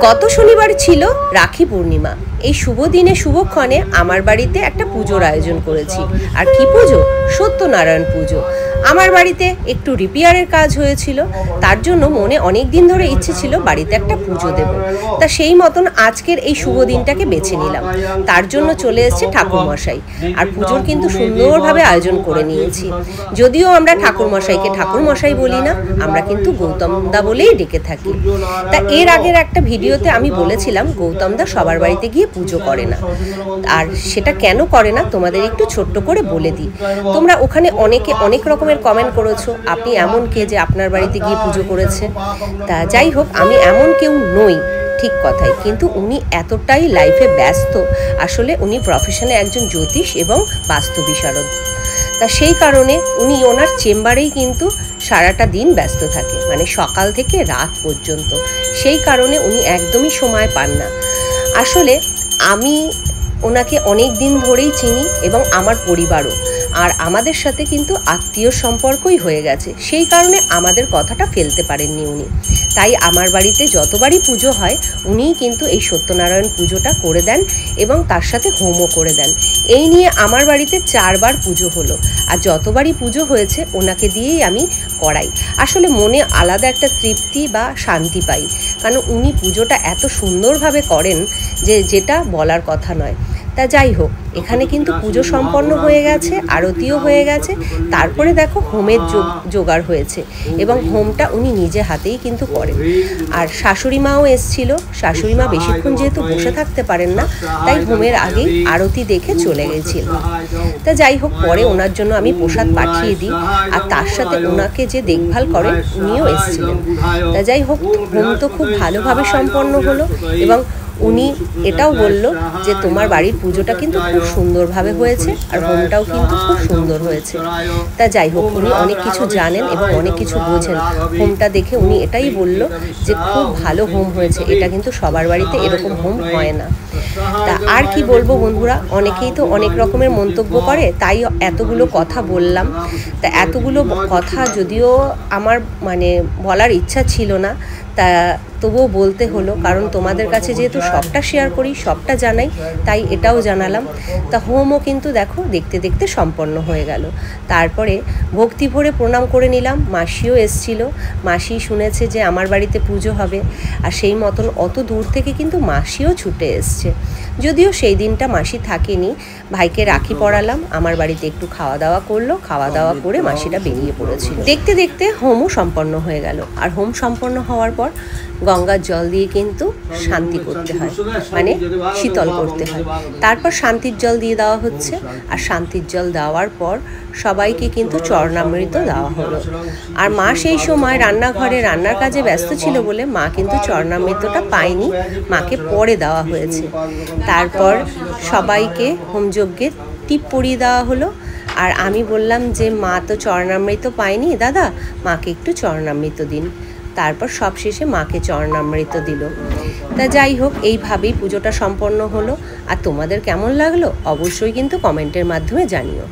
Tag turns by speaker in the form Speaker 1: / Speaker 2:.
Speaker 1: গত শনিবার ছিল রাখি পূর্ণিমা। এই শুভ দিনে শুভক্ষণে আমার বাড়িতে একটা পুজোর আয়োজন করেছি। আর কি পুজো? সত্যনারায়ণ পুজো। আমার বাড়িতে একটু রিপেয়ারের কাজ হয়েছিল, তার জন্য মনে অনেক দিন ধরে ইচ্ছে ছিল বাড়িতে একটা পুজো দেব। তা সেই মতন আজকের এই শুভ দিনটাকে বেছে নিলাম। তার জন্য চলে এসেছে ঠাকুরমশাই, আর পুজোর কিন্তু সুন্দরভাবে আয়োজন করে নিয়েছি। যদিও আমরা ঠাকুরমশাইকে ঠাকুরমশাই বলি না, আমরা কিন্তু গৌতমদা বলেই ডেকে থাকি। তা এর আগের একটা ভিডিওতে আমি বলেছিলাম গৌতমদা সবার বাড়িতে গিয়ে পুজো করে না, আর সেটা কেন করে না তোমাদের একটু ছোট্ট করে বলে দিই। তোমরা ওখানে অনেকে অনেক রকমের কমেন্ট করেছো, আপনি এমন কে যে আপনার বাড়িতে গিয়ে পুজো করেছে। তা যাই হোক, আমি এমন কেউ নই, ঠিক কথাই, কিন্তু উনি এতটাই লাইফে ব্যস্ত। আসলে উনি প্রফেশনে একজন জ্যোতিষ এবং বাস্তু বিশারদ। তা সেই কারণে উনি ওনার চেম্বারেই কিন্তু সারাটা দিন ব্যস্ত থাকে, মানে সকাল থেকে রাত পর্যন্ত। সেই কারণে উনি একদমই সময় পান না। আসলে আমি ওনাকে অনেক দিন ধরেই চিনি এবং আমার পরিবারও, আর আমাদের সাথে কিন্তু আত্মীয় সম্পর্কই হয়ে গেছে। সেই কারণে আমাদের কথাটা ফেলতে পারেননি উনি। তাই আমার বাড়িতে যতবারই পুজো হয় উনিই কিন্তু এই সত্যনারায়ণ পুজোটা করে দেন এবং তার সাথে হোমও করে দেন। এই নিয়ে আমার বাড়িতে 4 বার পুজো হলো, আর যতবারই পুজো হয়েছে ওনাকে দিয়েই আমি করাই। আসলে মনে আলাদা একটা তৃপ্তি বা শান্তি পাই, কারণ উনি পুজোটা এত সুন্দরভাবে করেন যে যেটা বলার কথা নয়। তা যাই হোক, এখানে কিন্তু পুজো সম্পন্ন হয়ে গেছে, আরতিও হয়ে গেছে। তারপরে দেখো হোমের জোগাড় হয়েছে, এবং হোমটা উনি নিজে হাতেই কিন্তু করেন। আর শাশুড়ি মাও এসছিল। শাশুড়ি মা বেশিক্ষণ যেহেতু বসে থাকতে পারেন না, তাই হোমের আগেই আরতি দেখে চলে গেছিল। তা যাই হোক, পরে ওনার জন্য আমি প্রসাদ পাঠিয়ে দিই, আর তার সাথে ওনাকে যে দেখভাল করেন উনিও এসছিলেন। তা যাই হোক, হোম তো খুব ভালোভাবে সম্পন্ন হলো, এবং উনি এটাও বলল যে তোমার বাড়ির পুজোটা কিন্তু খুব সুন্দরভাবে হয়েছে, আর হোমটাও কিন্তু খুব সুন্দর হয়েছে। তা যাই হোক, উনি অনেক কিছু জানেন এবং অনেক কিছু বোঝেন। হোমটা দেখে উনি এটাই বলল যে খুব ভালো হোম হয়েছে, এটা কিন্তু সবার বাড়িতে এরকম হোম হয় না। তা আর কি বলবো বন্ধুরা, অনেকেই তো অনেক রকমের মন্তব্য করে, তাই এতগুলো কথা বললাম। তা এতগুলো কথা যদিও আমার মানে বলার ইচ্ছা ছিল না, তা তবুও বলতে হলো, কারণ তোমাদের কাছে যেহেতু সবটা শেয়ার করি, সবটা জানাই, তাই এটাও জানালাম। তা হোমও কিন্তু দেখো দেখতে দেখতে সম্পন্ন হয়ে গেল। তারপরে ভক্তি ভরে প্রণাম করে নিলাম। মাসিও এসছিল। মাসি শুনেছে যে আমার বাড়িতে পুজো হবে, আর সেই মতন অত দূর থেকে কিন্তু মাসিও ছুটে এসছে। যদিও সেই দিনটা মাসি থাকেনি, ভাইকে রাখি পরালাম, আমার বাড়িতে একটু খাওয়া দাওয়া করলো, খাওয়া দাওয়া করে মাসিটা বেরিয়ে পড়েছিল। দেখতে দেখতে হোমও সম্পন্ন হয়ে গেল। আর হোম সম্পন্ন হওয়ার পর গঙ্গার জল দিয়ে কিন্তু শান্তি করতে হয়, মানে শীতল করতে হয়। তারপর শান্তির জল দিয়ে দেওয়া হচ্ছে, আর শান্তির জল দেওয়ার পর সবাইকে কিন্তু চরণামৃত দেওয়া হলো। আর মা সেই সময় রান্নাঘরে রান্নার কাজে ব্যস্ত ছিল বলে মা কিন্তু চরণামৃতটা পায়নি, মাকে পরে দেওয়া হয়েছে। তারপর সবাইকে হোমযজ্ঞের টিপ পরিয়ে দেওয়া হলো। আর আমি বললাম যে মা তো চরণামৃত পায়নি, দাদা মাকে একটু চরণামৃত দিন। তারপর সবশেষে মাকে চরণামৃত দিল। তা যাই হোক, এইভাবেই পুজোটা সম্পন্ন হলো। আর তোমাদের কেমন লাগলো অবশ্যই কিন্তু কমেন্টের মাধ্যমে জানিও।